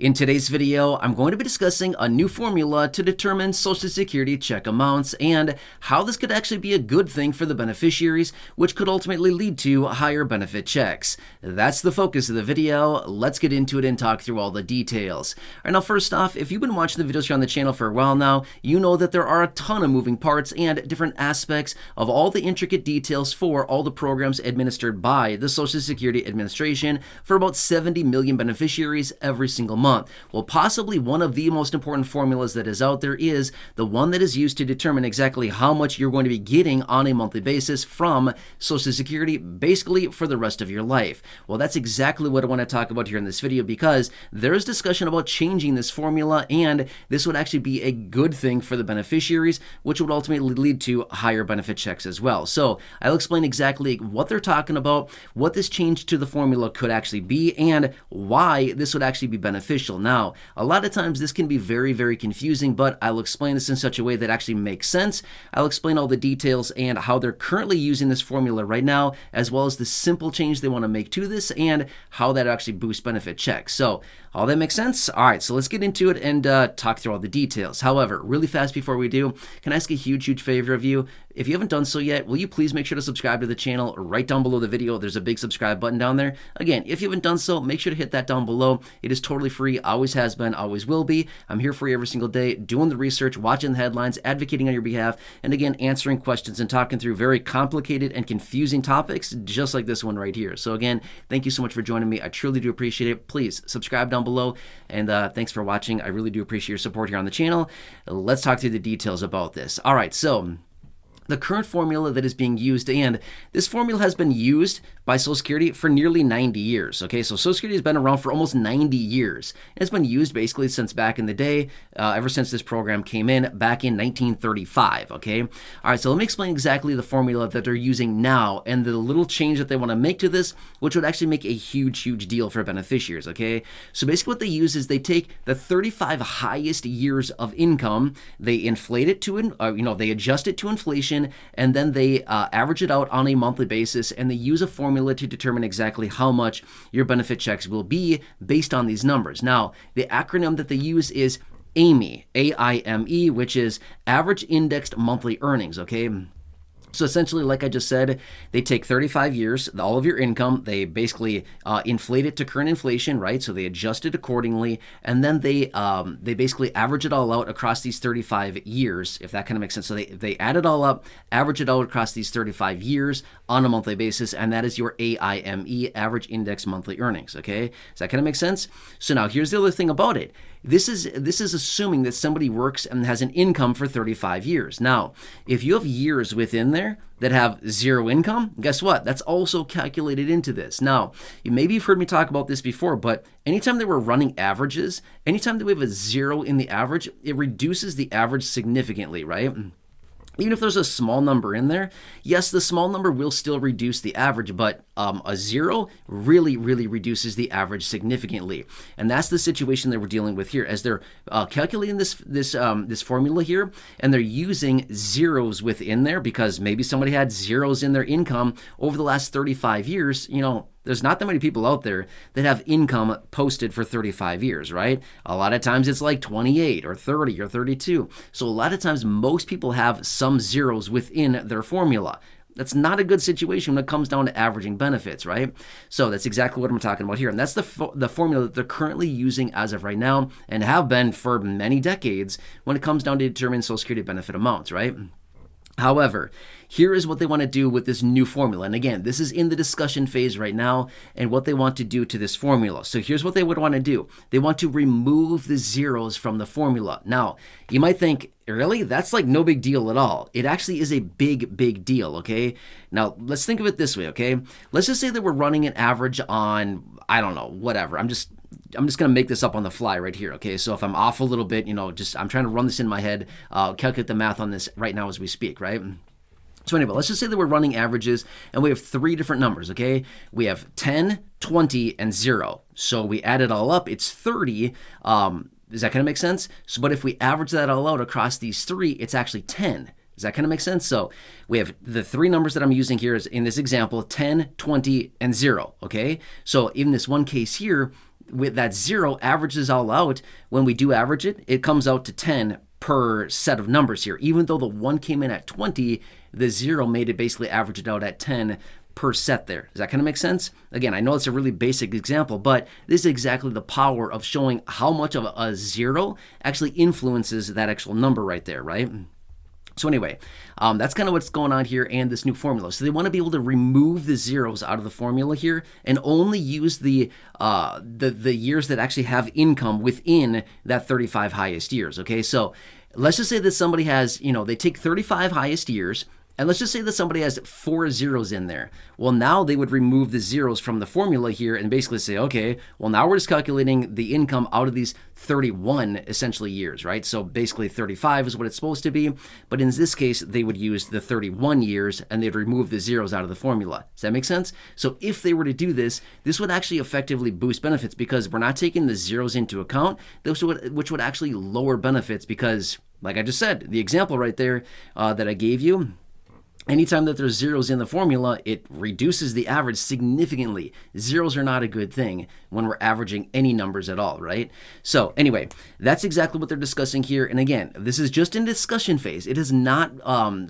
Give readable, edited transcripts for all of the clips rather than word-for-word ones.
In today's video, I'm going to be discussing a new formula to determine Social Security check amounts and how this could actually be a good thing for the beneficiaries, which could ultimately lead to higher benefit checks. That's the focus of the video. Let's get into it and talk through all the details. All right, now first off, if you've been watching the videos here on the channel for a while now, you know that there are a ton of moving parts and different aspects of all the intricate details for all the programs administered by the Social Security Administration for about 70 million beneficiaries every single month. Well, possibly one of the most important formulas that is out there is the one that is used to determine exactly how much you're going to be getting on a monthly basis from Social Security, basically for the rest of your life. Well, that's exactly what I want to talk about here in this video, because there's discussion about changing this formula, and this would actually be a good thing for the beneficiaries, which would ultimately lead to higher benefit checks as well. So I'll explain exactly what they're talking about, what this change to the formula could actually be, and why this would actually be beneficial. Now, a lot of times this can be very, very confusing, but I'll explain this in such a way that actually makes sense. I'll explain all the details and how they're currently using this formula right now, as well as the simple change they want to make to this and how that actually boosts benefit checks. So all that makes sense? All right, so let's get into it and talk through all the details. However, really fast before we do, can I ask a huge, huge favor of you? If you haven't done so yet, will you please make sure to subscribe to the channel right down below the video? There's a big subscribe button down there. Again, if you haven't done so, make sure to hit that down below. It is totally free, always has been, always will be. I'm here for you every single day, doing the research, watching the headlines, advocating on your behalf, and again, answering questions and talking through very complicated and confusing topics, just like this one right here. So again, thank you so much for joining me. I truly do appreciate it. Please subscribe down below, and thanks for watching. I really do appreciate your support here on the channel. Let's talk through the details about this. All right, so the current formula that is being used, and this formula has been used by Social Security for nearly 90 years. Okay, so Social Security has been around for almost 90 years. It's been used basically since back in the day, ever since this program came in back in 1935. Okay, all right, so let me explain exactly the formula that they're using now and the little change that they want to make to this, which would actually make a huge, huge deal for beneficiaries. Okay, so basically what they use is they take the 35 highest years of income, they inflate it to, they adjust it to inflation, and then they average it out on a monthly basis, and they use a formula to determine exactly how much your benefit checks will be based on these numbers. Now, the acronym that they use is AIME, A-I-M-E, which is Average Indexed Monthly Earnings, okay? So essentially, like I just said, they take 35 years, all of your income, they basically inflate it to current inflation, right? So they adjust it accordingly, and then they basically average it all out across these 35 years, if that kind of makes sense. So they add it all up, average it out across these 35 years on a monthly basis, and that is your AIME, Average Index Monthly Earnings, okay? Does that kind of make sense? So now here's the other thing about it. This is assuming that somebody works and has an income for 35 years. Now, if you have years within there that have zero income, guess what? That's also calculated into this. Now, maybe you've heard me talk about this before, but anytime that we're running averages, anytime that we have a zero in the average, it reduces the average significantly, right? Even if there's a small number in there, yes, the small number will still reduce the average, but a zero really, really reduces the average significantly. And that's the situation that we're dealing with here, as they're calculating this formula here, and they're using zeros within there because maybe somebody had zeros in their income over the last 35 years, there's not that many people out there that have income posted for 35 years, right? A lot of times it's like 28 or 30 or 32. So a lot of times most people have some zeros within their formula. That's not a good situation when it comes down to averaging benefits, right? So that's exactly what I'm talking about here. And that's the formula that they're currently using as of right now and have been for many decades when it comes down to determining Social Security benefit amounts, right? However, here is what they want to do with this new formula. And again, this is in the discussion phase right now and what they want to do to this formula. So here's what they would want to do. They want to remove the zeros from the formula. Now, you might think, really? That's like no big deal at all. It actually is a big, big deal, okay? Now, let's think of it this way, okay? Let's just say that we're running an average on, I don't know, whatever. I'm just going to make this up on the fly right here, okay? So if I'm off a little bit, I'm trying to run this in my head, calculate the math on this right now as we speak, right? So anyway, let's just say that we're running averages and we have three different numbers, okay? We have 10, 20, and 0. So we add it all up, it's 30. Does that kind of make sense? So, but if we average that all out across these three, it's actually 10. Does that kind of make sense? So we have the three numbers that I'm using here is in this example, 10, 20, and 0, okay? So in this one case here, with that 0 averages all out. When we do average it, it comes out to 10 per set of numbers here. Even though the 1 came in at 20, the 0 made it basically average it out at 10 per set there. Does that kind of make sense? Again, I know it's a really basic example, but this is exactly the power of showing how much of a 0 actually influences that actual number right there, right? So anyway, that's kind of what's going on here and this new formula. So they want to be able to remove the zeros out of the formula here and only use the years that actually have income within that 35 highest years, okay? So let's just say that somebody has, they take 35 highest years, and let's just say that somebody has 4 zeros in there. Well, now they would remove the zeros from the formula here and basically say, okay, well, now we're just calculating the income out of these 31 essentially years, right? So basically 35 is what it's supposed to be. But in this case, they would use the 31 years and they'd remove the zeros out of the formula. Does that make sense? So if they were to do this, this would actually effectively boost benefits because we're not taking the zeros into account, which would actually lower benefits because, like I just said, the example right there that I gave you, anytime that there's zeros in the formula, it reduces the average significantly. Zeros are not a good thing when we're averaging any numbers at all, right? So anyway, that's exactly what they're discussing here. And again, this is just in discussion phase. It is not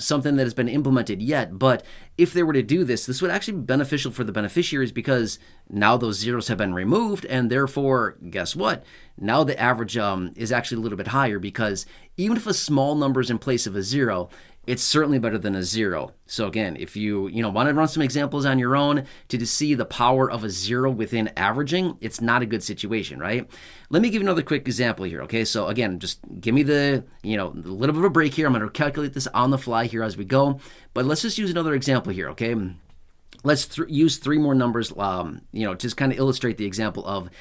something that has been implemented yet, but if they were to do this, this would actually be beneficial for the beneficiaries because now those zeros have been removed, and therefore, guess what? Now the average is actually a little bit higher because even if a small number is in place of a 0, it's certainly better than a 0. So again, if you want to run some examples on your own to see the power of a 0 within averaging, it's not a good situation, right? Let me give you another quick example here, okay? So again, just give me the, a little bit of a break here. I'm going to calculate this on the fly here as we go, but let's just use another example here, okay? Let's use 3 more numbers, just kind of illustrate the example of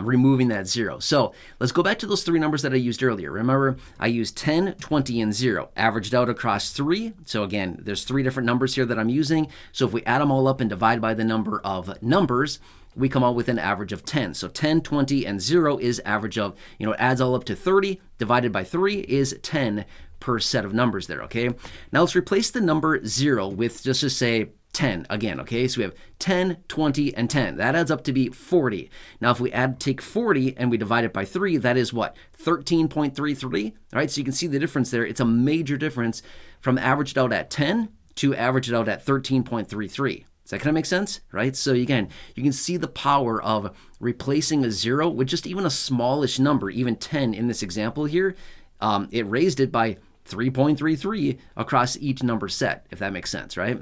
removing that 0. So let's go back to those 3 numbers that I used earlier. Remember, I used 10, 20, and 0, averaged out across 3. So again, there's 3 different numbers here that I'm using. So if we add them all up and divide by the number of numbers, we come out with an average of 10. So 10, 20, and 0 is average of, it adds all up to 30, divided by 3 is 10 per set of numbers there, okay? Now let's replace the number 0 with just to say 10 again, okay? So we have 10, 20, and 10. That adds up to be 40. Now, if we take 40 and we divide it by 3, that is what? 13.33, all right? So you can see the difference there. It's a major difference from averaged out at 10 to averaged out at 13.33. Does that kind of make sense, right? So again, you can see the power of replacing a 0 with just even a smallish number, even 10 in this example here. It raised it by 3.33 across each number set, if that makes sense, right?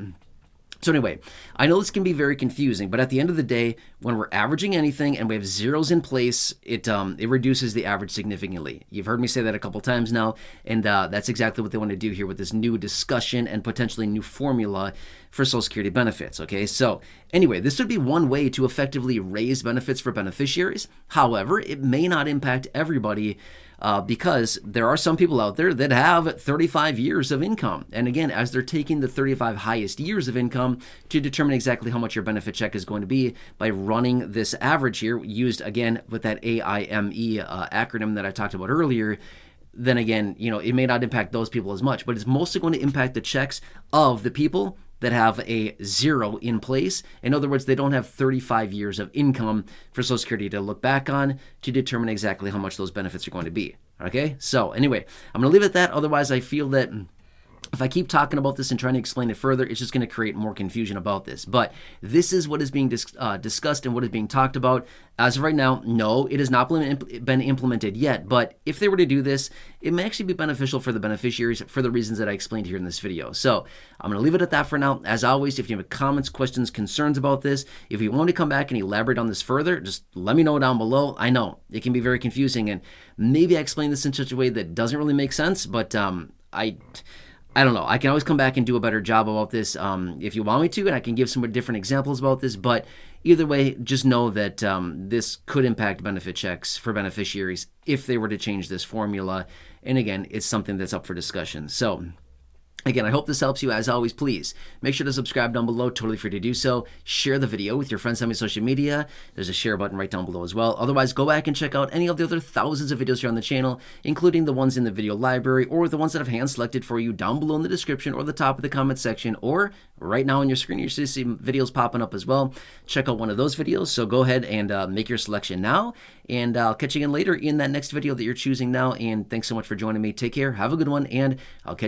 So anyway, I know this can be very confusing, but at the end of the day, when we're averaging anything and we have zeros in place, it reduces the average significantly. You've heard me say that a couple times now, and that's exactly what they want to do here with this new discussion and potentially new formula for Social Security benefits, okay? So anyway, this would be one way to effectively raise benefits for beneficiaries. However, it may not impact everybody because there are some people out there that have 35 years of income. And again, as they're taking the 35 highest years of income to determine exactly how much your benefit check is going to be by running this average here, used again with that AIME acronym that I talked about earlier, then again, it may not impact those people as much, but it's mostly going to impact the checks of the people that have a 0 in place. In other words, they don't have 35 years of income for Social Security to look back on to determine exactly how much those benefits are going to be. Okay, so anyway, I'm going to leave it at that. Otherwise, I feel that if I keep talking about this and trying to explain it further, it's just going to create more confusion about this. But this is what is being discussed and what is being talked about. As of right now, no, it has not been implemented yet. But if they were to do this, it may actually be beneficial for the beneficiaries for the reasons that I explained here in this video. So I'm going to leave it at that for now. As always, if you have comments, questions, concerns about this, if you want to come back and elaborate on this further, just let me know down below. I know it can be very confusing, and maybe I explain this in such a way that doesn't really make sense, but I don't know. I can always come back and do a better job about this if you want me to, and I can give some different examples about this. But either way, just know that this could impact benefit checks for beneficiaries if they were to change this formula. And again, it's something that's up for discussion. So Again, I hope this helps you. As always, please make sure to subscribe down below. Totally free to do so. Share the video with your friends on social media. There's a share button right down below as well. Otherwise, go back and check out any of the other thousands of videos here on the channel, including the ones in the video library or the ones that I've hand selected for you down below in the description or the top of the comment section, or right now on your screen. You're see videos popping up as well. Check out one of those videos. So go ahead and make your selection now. And I'll catch you again later in that next video that you're choosing now. And thanks so much for joining me. Take care. Have a good one. And I'll catch you.